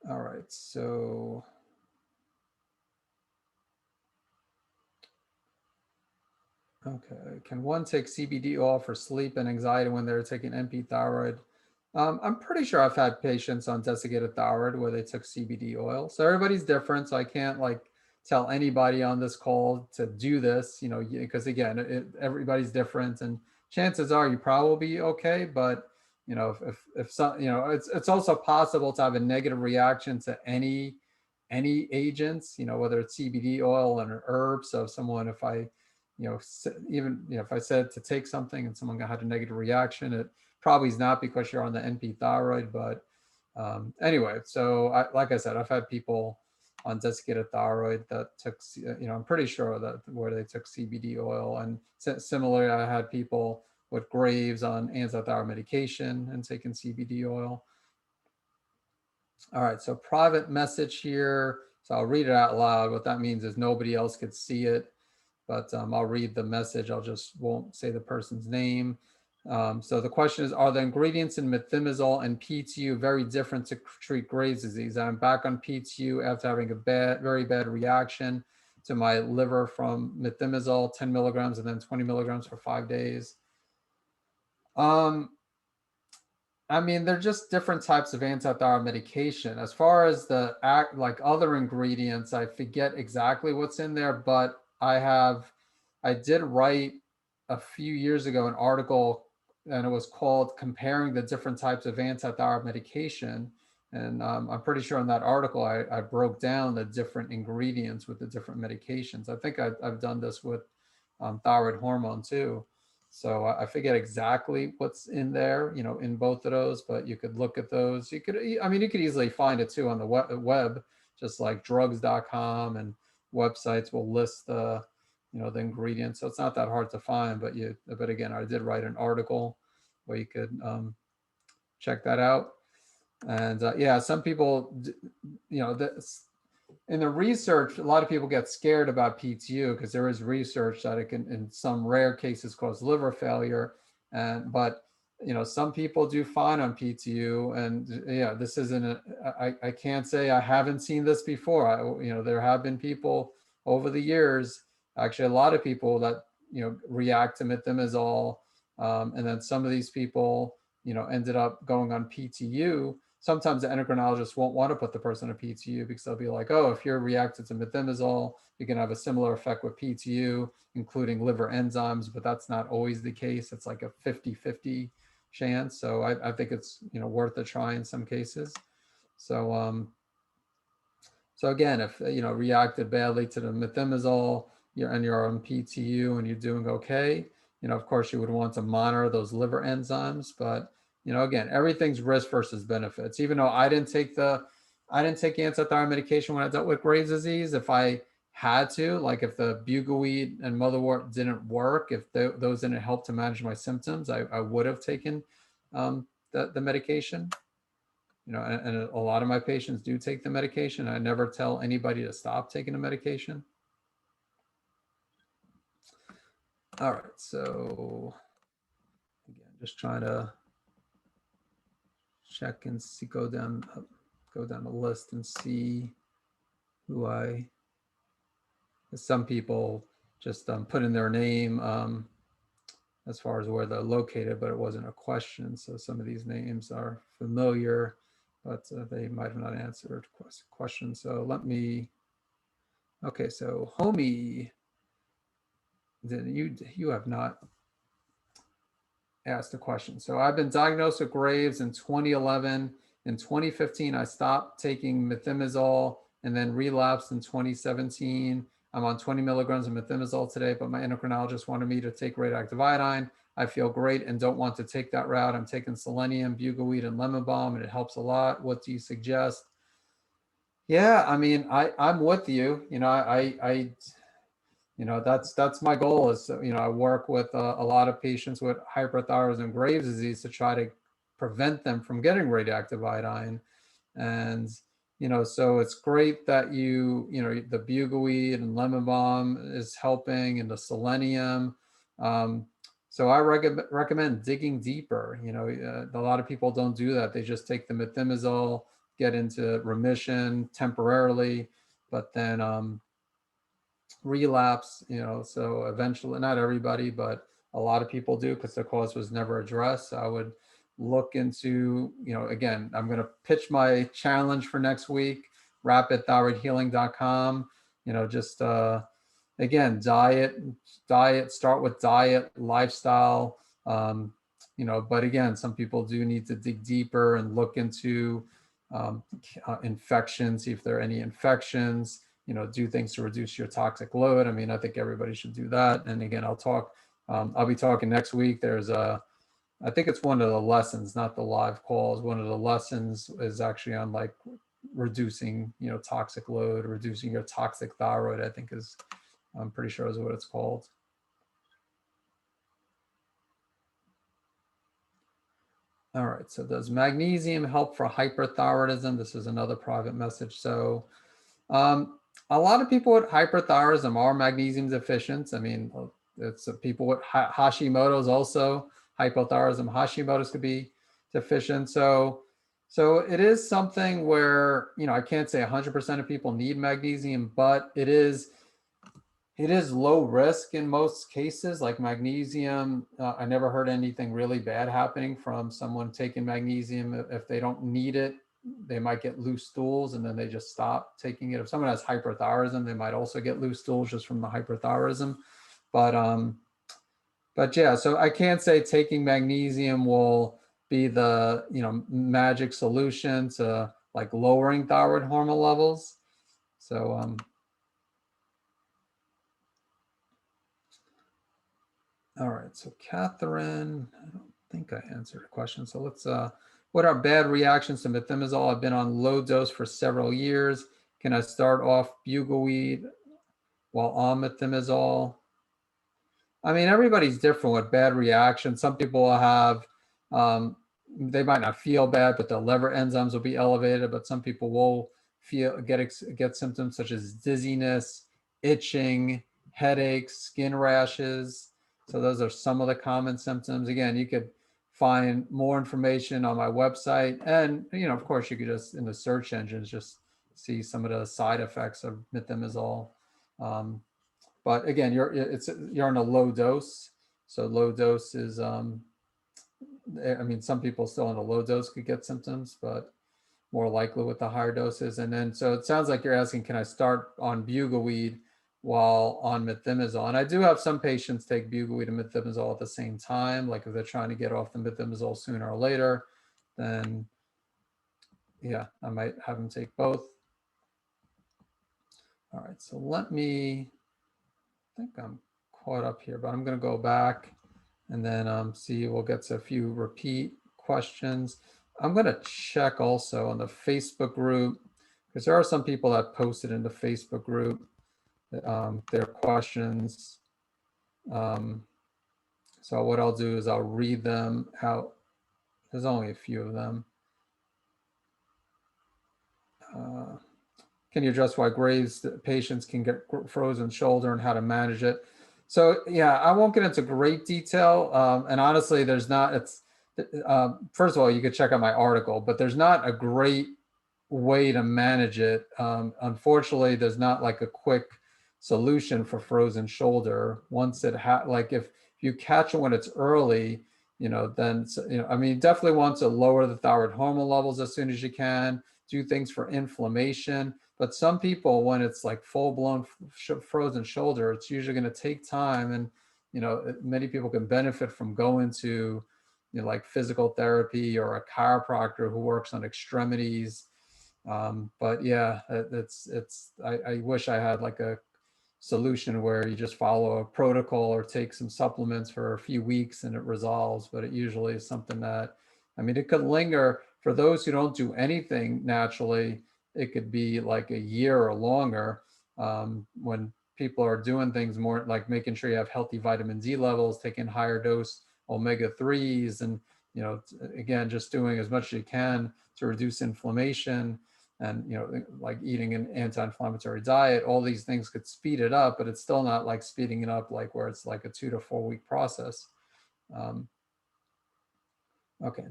[SPEAKER 1] All right, so okay, can one take CBD oil for sleep and anxiety when they're taking NP thyroid? I'm pretty sure I've had patients on desiccated thyroid where they took CBD oil. So everybody's different, so I can't like tell anybody on this call to do this, because again, everybody's different, and chances are you probably be okay. But if some, it's also possible to have a negative reaction to any agents, whether it's CBD oil and an herb. So if I, even if I said to take something and someone had a negative reaction, it probably is not because you're on the NP thyroid. But anyway, so like I said, I've had people on desiccated thyroid that took, I'm pretty sure that where they took CBD oil. And similarly, I had people with Graves on antithyroid medication and taking CBD oil. All right, so private message here. So I'll read it out loud. What that means is nobody else could see it, but I'll read the message. Won't say the person's name. So the question is, are the ingredients in methimazole and PTU very different to treat Graves' disease? I'm back on PTU after having a very bad reaction to my liver from methimazole, 10 milligrams and then 20 milligrams for 5 days. I mean, they're just different types of antithyroid medication. As far as the like other ingredients, I forget exactly what's in there, but I did write a few years ago an article, and it was called "Comparing the Different Types of Antithyroid Medication." And I'm pretty sure in that article, I broke down the different ingredients with the different medications. I think I've done this with thyroid hormone too. So I forget exactly what's in there, in both of those, but you could look at those. You could easily find it too on the web, just like drugs.com, and websites will list the ingredients. So it's not that hard to find, but again, I did write an article where you could check that out. And yeah, some people, in the research, a lot of people get scared about PTU because there is research that it can, in some rare cases, cause liver failure. But some people do fine on PTU, and yeah, this isn't. I can't say I haven't seen this before. There have been people over the years, actually a lot of people that react to methimazole, and then some of these people ended up going on PTU. Sometimes the endocrinologist won't want to put the person on PTU because they'll be like, oh, if you're reacted to methimazole, you can have a similar effect with PTU, including liver enzymes, but that's not always the case. It's like a 50-50 chance. So I think it's worth a try in some cases. So so again, if reacted badly to the methimazole, you're on PTU and you're doing okay, of course you would want to monitor those liver enzymes. But again, everything's risk versus benefits. Even though I didn't take antithyroid medication when I dealt with Graves' disease, if I had to, like if the bugaweed and motherwort didn't work, if those didn't help to manage my symptoms, I would have taken the medication. And a lot of my patients do take the medication. I never tell anybody to stop taking the medication. All right, so again, just trying to check and see, go down the list and see who some people just put in their name as far as where they're located, but it wasn't a question. So some of these names are familiar, but they might have not answered questions. So let me, okay, so Homie, you have not asked a question. So I've been diagnosed with Graves in 2011. In 2015, I stopped taking methimazole and then relapsed in 2017. I'm on 20 milligrams of methimazole today, but my endocrinologist wanted me to take radioactive iodine. I feel great and don't want to take that route. I'm taking selenium, bugaweed, and lemon balm, and it helps a lot. What do you suggest? Yeah, I mean, I'm with you. That's my goal is, I work with a lot of patients with hyperthyroidism and Graves' disease to try to prevent them from getting radioactive iodine. And, so it's great that the bugaweed and lemon balm is helping, and the selenium. So I recommend digging deeper. A lot of people don't do that. They just take the methimazole, get into remission temporarily, but then relapse, so eventually, not everybody, but a lot of people do because the cause was never addressed. So I would look into, again, I'm going to pitch my challenge for next week, rapidthyroidhealing.com, just, again, start with diet, lifestyle, but again, some people do need to dig deeper and look into infections, see if there are any infections, do things to reduce your toxic load. I mean, I think everybody should do that. And again, I'll be talking next week. I think it's one of the lessons, not the live calls. One of the lessons is actually on like reducing, toxic load, reducing your toxic thyroid, I think I'm pretty sure is what it's called. All right, so does magnesium help for hyperthyroidism? This is another private message. So a lot of people with hyperthyroidism are magnesium deficient. I mean, it's people with Hashimoto's also hypothyroidism. Hashimoto's could be deficient. So it is something where, I can't say 100% of people need magnesium, but it is low risk in most cases. Like magnesium, I never heard anything really bad happening from someone taking magnesium. If they don't need it, they might get loose stools and then they just stop taking it. If someone has hyperthyroidism, they might also get loose stools just from the hyperthyroidism. But yeah, so I can't say taking magnesium will be the magic solution to like lowering thyroid hormone levels. So all right, so Catherine, I don't think I answered a question. So let's, what are bad reactions to methimazole? I've been on low dose for several years. Can I start off bugleweed while on methimazole? I mean, everybody's different with bad reactions. Some people will have, they might not feel bad, but the liver enzymes will be elevated. But some people will get symptoms such as dizziness, itching, headaches, skin rashes. So those are some of the common symptoms. Again, you could find more information on my website, and of course, you could just in the search engines just see some of the side effects of methimazole. But again, you're on a low dose, so low dose is I mean, some people still on a low dose could get symptoms, but more likely with the higher doses. And then, so it sounds like you're asking, can I start on bugleweed while on methimazole? And I do have some patients take bugleweed and methimazole at the same time. Like if they're trying to get off the methimazole sooner or later, then yeah, I might have them take both. All right, so let me, I think I'm caught up here, but I'm going to go back and then see, we'll get to a few repeat questions. I'm going to check also on the Facebook group, because there are some people that posted in the Facebook group their questions. So what I'll do is I'll read them out. There's only a few of them. Can you address why Graves patients can get frozen shoulder and how to manage it? So yeah, I won't get into great detail. And honestly, there's not, first of all, you could check out my article, but there's not a great way to manage it. Unfortunately, there's not like a quick solution for frozen shoulder. Once it like if you catch it when it's early, then, I mean, definitely want to lower the thyroid hormone levels as soon as you can, do things for inflammation. But some people, when it's like full-blown frozen shoulder, it's usually going to take time. And, many people can benefit from going to, like physical therapy or a chiropractor who works on extremities. But yeah, I wish I had like a solution where you just follow a protocol or take some supplements for a few weeks and it resolves. But it usually is something that, I mean, it could linger. For those who don't do anything naturally, it could be like a year or longer. When people are doing things more like making sure you have healthy vitamin D levels, taking higher dose omega-3s, and again, just doing as much as you can to reduce inflammation, and like eating an anti-inflammatory diet. All these things could speed it up, but it's still not like speeding it up like where it's like a 2 to 4 week process. Okay,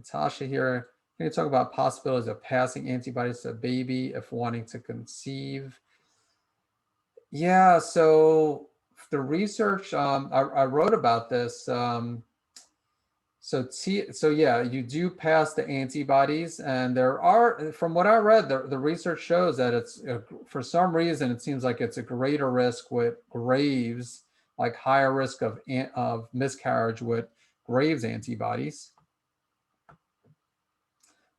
[SPEAKER 1] Tasha here. Can you talk about possibilities of passing antibodies to a baby if wanting to conceive? Yeah, so the research, I wrote about this. So yeah, you do pass the antibodies, and there are, from what I read, the research shows that it's for some reason it seems like it's a greater risk with Graves, like higher risk of miscarriage with Graves antibodies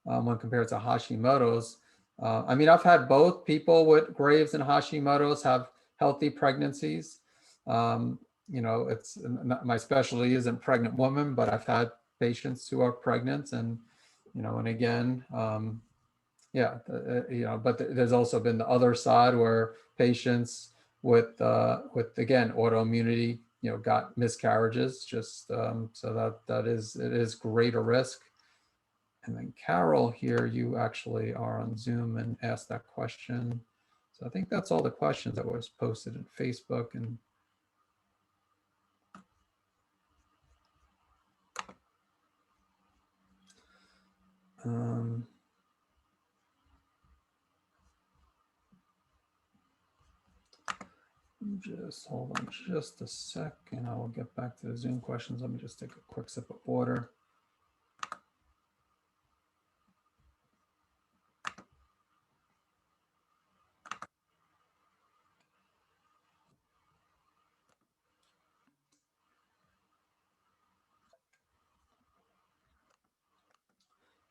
[SPEAKER 1] when compared to Hashimoto's. I mean, I've had both people with Graves and Hashimoto's have healthy pregnancies. It's my specialty isn't pregnant women, but I've had patients who are pregnant, and and again, yeah, but there's also been the other side where patients with again autoimmunity, got miscarriages. Just so it is greater risk. And then Carol here, you actually are on Zoom and asked that question. So I think that's all the questions that was posted in Facebook. And just hold on just a second. I will get back to the Zoom questions. Let me just take a quick sip of water.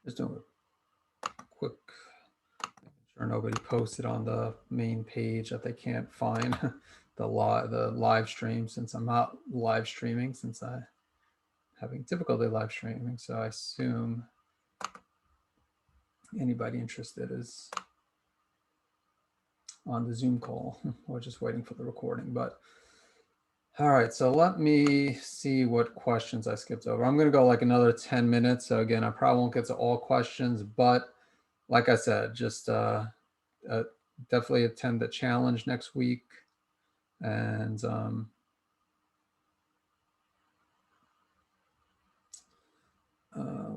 [SPEAKER 1] Just doing a quick sure nobody posted on the main page that they can't find the live stream, since I'm not live streaming, since I'm having difficulty live streaming. So I assume anybody interested is on the Zoom call. We're just waiting for the recording, but all right, so let me see what questions I skipped over. I'm going to go like another 10 minutes. So again, I probably won't get to all questions, but like I said, just definitely attend the challenge next week. And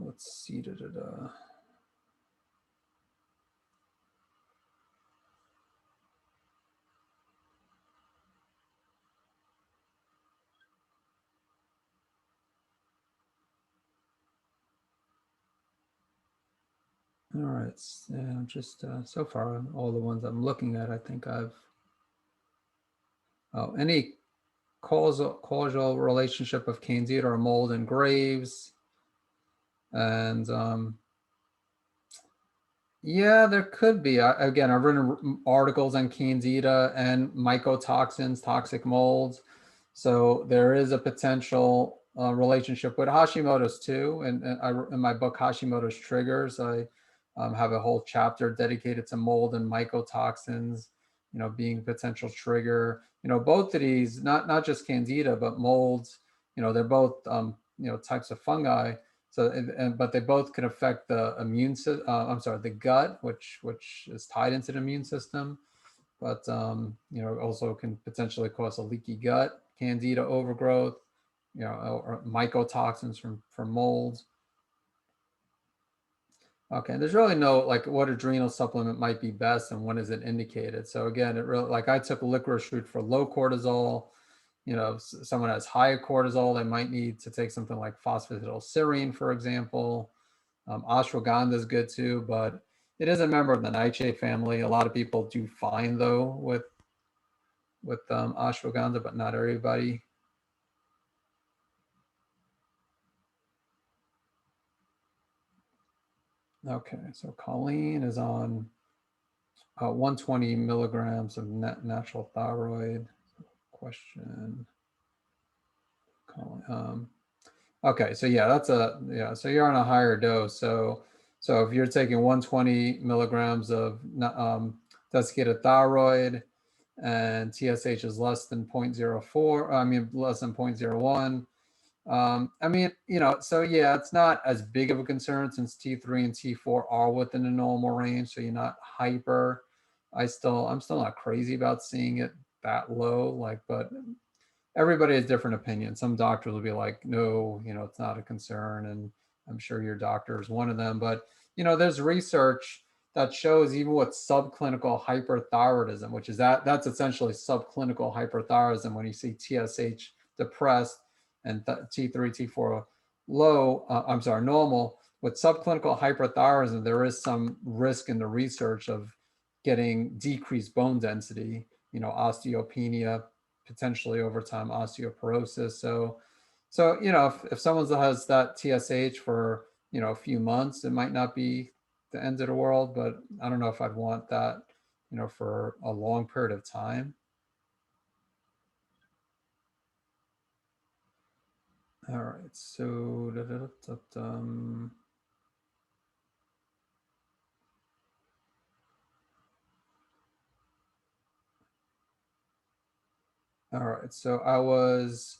[SPEAKER 1] let's see. All right, just so far, all the ones I'm looking at, I think I've, any causal relationship of candida or mold and Graves. And yeah, there could be. Again, I've written articles on candida and mycotoxins, toxic molds. So there is a potential relationship with Hashimoto's too. And in my book, Hashimoto's Triggers, I have a whole chapter dedicated to mold and mycotoxins, being a potential trigger. Both of these, not just candida, but molds, they're both, types of fungi. So, but they both can affect the the gut, which is tied into the immune system, but also can potentially cause a leaky gut, candida overgrowth, or mycotoxins from molds. Okay, there's really no like what adrenal supplement might be best and when is it indicated. So again, it really, like I took licorice root for low cortisol. If someone has high cortisol, they might need to take something like phosphatidylserine, for example. Ashwagandha is good too, but it is a member of the nightshade family. A lot of people do fine though with ashwagandha, but not everybody. Okay, so Colleen is on 120 milligrams of natural thyroid. Question. Colleen, okay, so yeah, so you're on a higher dose. So if you're taking 120 milligrams of desiccated thyroid and TSH is less than 0.04, less than 0.01. So yeah, it's not as big of a concern since T3 and T4 are within the normal range. So you're not hyper. I'm still not crazy about seeing it that low, but everybody has different opinions. Some doctors will be like, no, it's not a concern. And I'm sure your doctor is one of them. But, there's research that shows even with subclinical hyperthyroidism, which is that's essentially subclinical hyperthyroidism when you see TSH depressed and T3, T4 low, normal. With subclinical hyperthyroidism, there is some risk in the research of getting decreased bone density, osteopenia, potentially over time osteoporosis. So if someone has that TSH for a few months, it might not be the end of the world, but I don't know if I'd want that for a long period of time. All right, so all right, so I was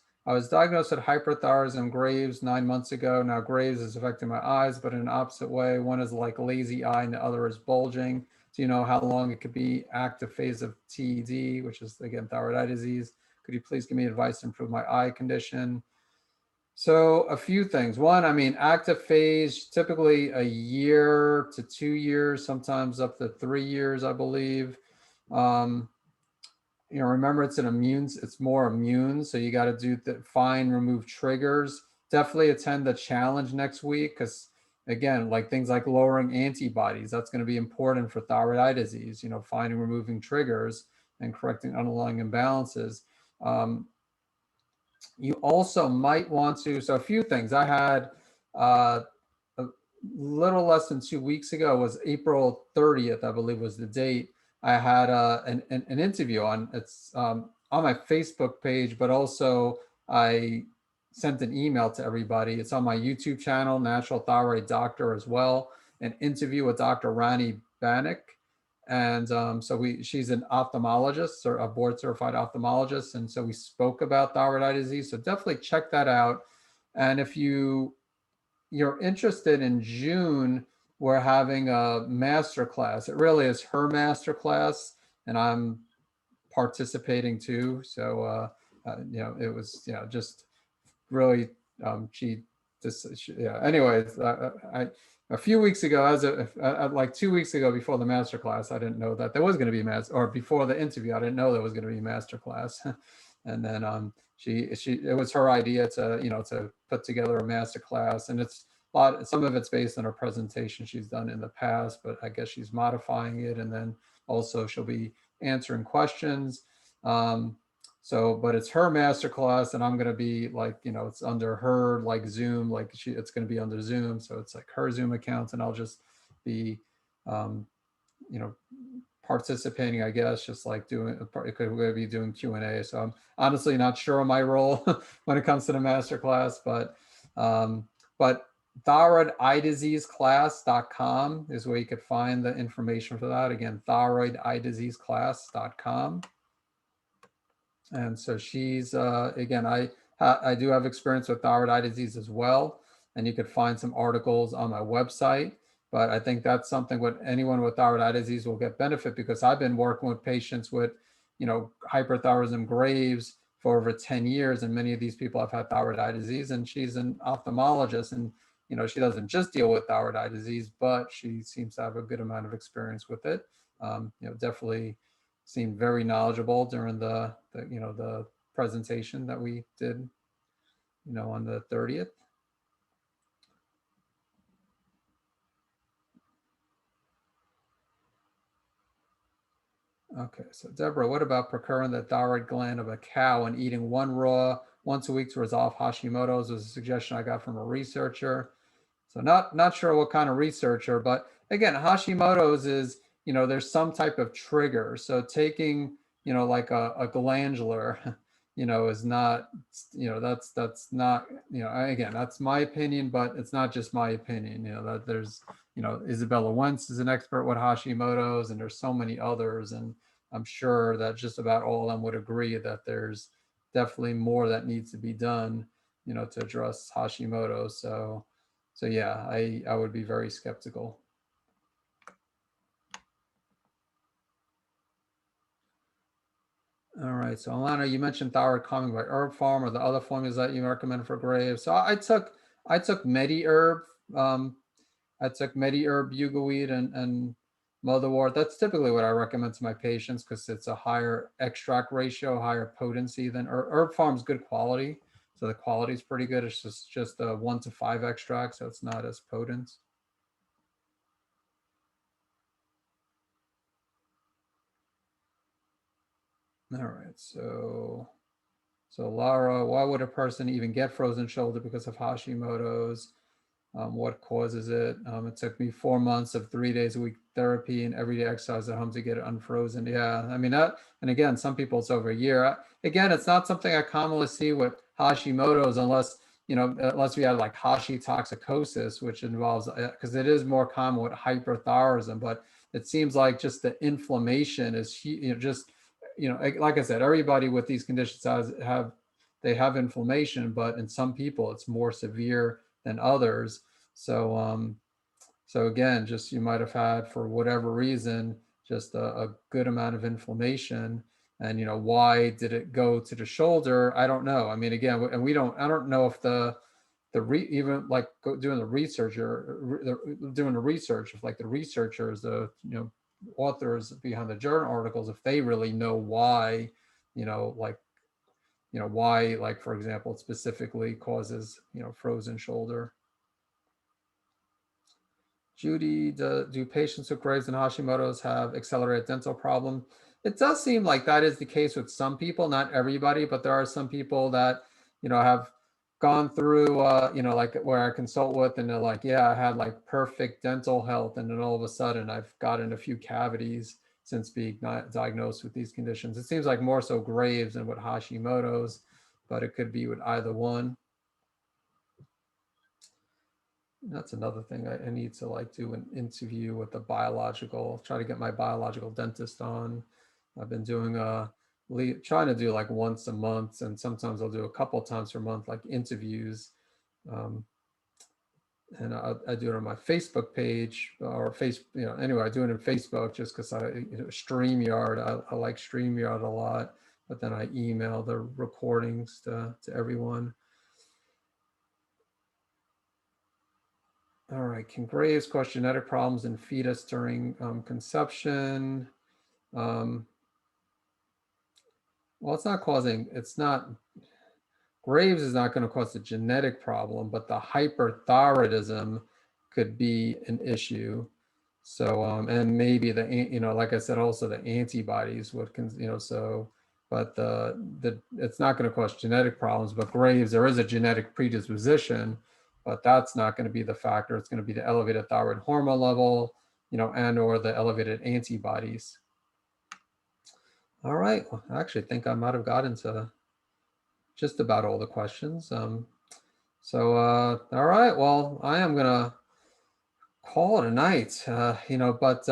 [SPEAKER 1] diagnosed with hyperthyroidism Graves 9 months ago. Now Graves is affecting my eyes, but in an opposite way. One is like lazy eye and the other is bulging. Do you know how long it could be active phase of TED, which is again thyroid eye disease? Could you please give me advice to improve my eye condition? So a few things. One, active phase, typically a year to 2 years, sometimes up to 3 years, I believe. Remember it's more immune. So you got to do remove triggers. Definitely attend the challenge next week. Cause again, like things like lowering antibodies, that's going to be important for thyroid eye disease, finding, removing triggers and correcting underlying imbalances. You also might want to, so a few things. I had little less than 2 weeks ago, was April 30th, I believe was the date. I had an interview on, it's on my Facebook page, but also I sent an email to everybody. It's on my YouTube channel, Natural Thyroid Doctor, as well. An interview with Dr. Rani Bannock. And she's an ophthalmologist, or a board certified ophthalmologist. And so we spoke about thyroid eye disease. So definitely check that out. And if you're interested, in June, we're having a master class. It really is her master class, and I'm participating too. So, it was, just really, anyways, a few weeks ago, like 2 weeks ago, before the master class, I didn't know that there was going to be or before the interview, I didn't know there was going to be a master class. And then it was her idea to, to put together a master class, and it's some of it's based on her presentation she's done in the past, but I guess she's modifying it. And then also she'll be answering questions. But it's her master class, and I'm going to be like, it's under her like Zoom, like it's going to be under Zoom. So it's like her Zoom account, and I'll just be, participating, I guess, just like it could be doing Q&A. So I'm honestly not sure of my role when it comes to the master class, but thyroideyediseaseclass.com is where you could find the information for that. Again, thyroideyediseaseclass.com. And so she's, again, I do have experience with thyroid eye disease as well. And you could find some articles on my website. But I think that's something what anyone with thyroid eye disease will get benefit, because I've been working with patients with, hyperthyroidism graves for over 10 years. And many of these people have had thyroid eye disease, and she's an ophthalmologist, and, she doesn't just deal with thyroid eye disease, but she seems to have a good amount of experience with it. Definitely seemed very knowledgeable during the presentation that we did, on the 30th. Okay, so Deborah, what about procuring the thyroid gland of a cow and eating one raw once a week to resolve Hashimoto's? Was a suggestion I got from a researcher. So not sure what kind of researcher, but again, Hashimoto's is, there's some type of trigger. So taking, like a glandular, is not, that's not, again, that's my opinion, but it's not just my opinion, that there's, Isabella Wentz is an expert with Hashimoto's, and there's so many others. And I'm sure that just about all of them would agree that there's definitely more that needs to be done, to address Hashimoto's. So yeah, I would be very skeptical. All right, so Alana, you mentioned thyroid calming by herb farm, or the other formulas that you recommend for Graves. So I took MediHerb. I took MediHerb, Yugaweed, and Motherwort. That's typically what I recommend to my patients, because it's a higher extract ratio, higher potency than herb farm's good quality. So the quality is pretty good. It's just a 1 to 5 extract, so it's not as potent. All right, so Lara, why would a person even get frozen shoulder because of Hashimoto's? What causes it? It took me 4 months of 3 days a week therapy and everyday exercise at home to get it unfrozen. Yeah, I mean that, and again, some people it's over a year. Again, it's not something I commonly see with Hashimoto's, unless we have like Hashitoxicosis, which involves, because it is more common with hyperthyroidism, but it seems like just the inflammation is, like I said, everybody with these conditions have inflammation, but in some people it's more severe than others. So again, just you might have had, for whatever reason, just a good amount of inflammation. And why did it go to the shoulder? I don't know. I mean, again, and I don't know if even like doing the research, if like the researchers, the authors behind the journal articles, if they really know why, why, like, for example, it specifically causes, frozen shoulder. Judy, do patients with Graves and Hashimoto's have accelerated dental problem? It does seem like that is the case with some people, not everybody, but there are some people that, have gone through, you know, like where I consult with, and they're like, yeah, I had like perfect dental health, and then all of a sudden I've gotten a few cavities since being diagnosed with these conditions. It seems like more so Graves than with Hashimoto's, but it could be with either one. That's another thing I need to like do an interview with a biological, try to get my biological dentist on. I've been doing trying to do like once a month, and sometimes I'll do a couple times per month, like interviews. And I do it on my Facebook page or you know, anyway, I do it in Facebook just because StreamYard, I like StreamYard a lot, but then I email the recordings to everyone. All right, can Graves cause genetic problems in fetus during conception? Well, it's not, Graves is not going to cause a genetic problem, but the hyperthyroidism could be an issue. So, and maybe you know, like I said, also the antibodies would, you know, so, but it's not going to cause genetic problems, but Graves, there is a genetic predisposition, but that's not going to be the factor. It's going to be the elevated thyroid hormone level, you know, and or the elevated antibodies. All right. Well, I actually think I might have gotten to just about all the questions. So, all right. Well, I am gonna call it a night. You know, but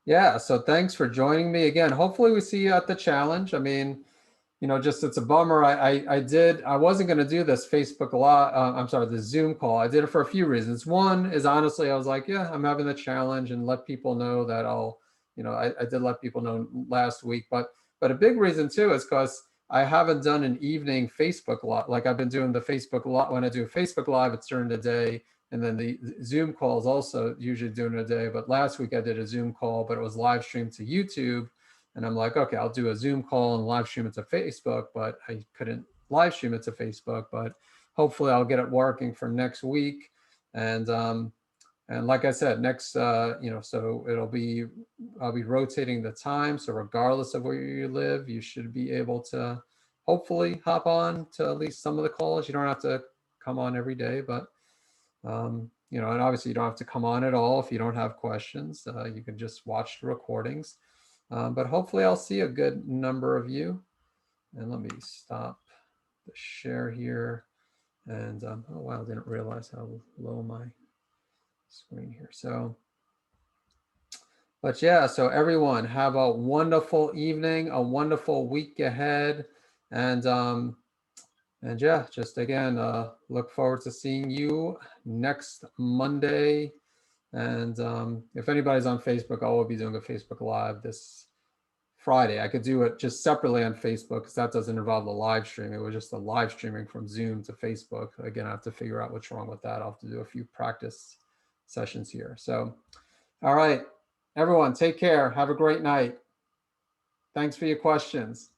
[SPEAKER 1] yeah. So thanks for joining me again. Hopefully, we see you at the challenge. I mean, you know, just it's a bummer. I wasn't going to do this Facebook Live. I'm sorry, the Zoom call. I did it for a few reasons. One is honestly, I was like, yeah, I'm having the challenge, and let people know that you know, I did let people know last week. But a big reason too is because I haven't done an evening Facebook Live. Like I've been doing the Facebook Live. When I do a Facebook Live, it's during the day. And then the Zoom calls also usually during the day. But last week I did a Zoom call, but it was live streamed to YouTube. And I'm like, okay, I'll do a Zoom call and live stream it to Facebook, but I couldn't live stream it to Facebook. But hopefully I'll get it working for next week. And like I said, next, you know, so I'll be rotating the time. So regardless of where you live, you should be able to hopefully hop on to at least some of the calls. You don't have to come on every day, but you know, and obviously you don't have to come on at all if you don't have questions. You can just watch the recordings. But hopefully I'll see a good number of you. And let me stop the share here. And oh wow, I didn't realize how low my screen here. So, but yeah, so everyone have a wonderful evening, a wonderful week ahead. And yeah, just again, look forward to seeing you next Monday. And if anybody's on Facebook, I will be doing a Facebook Live this Friday. I could do it just separately on Facebook because that doesn't involve the live stream. It was just a live streaming from Zoom to Facebook. Again, I have to figure out what's wrong with that. I'll have to do a few practice sessions here. So, all right, everyone, take care. Have a great night. Thanks for your questions.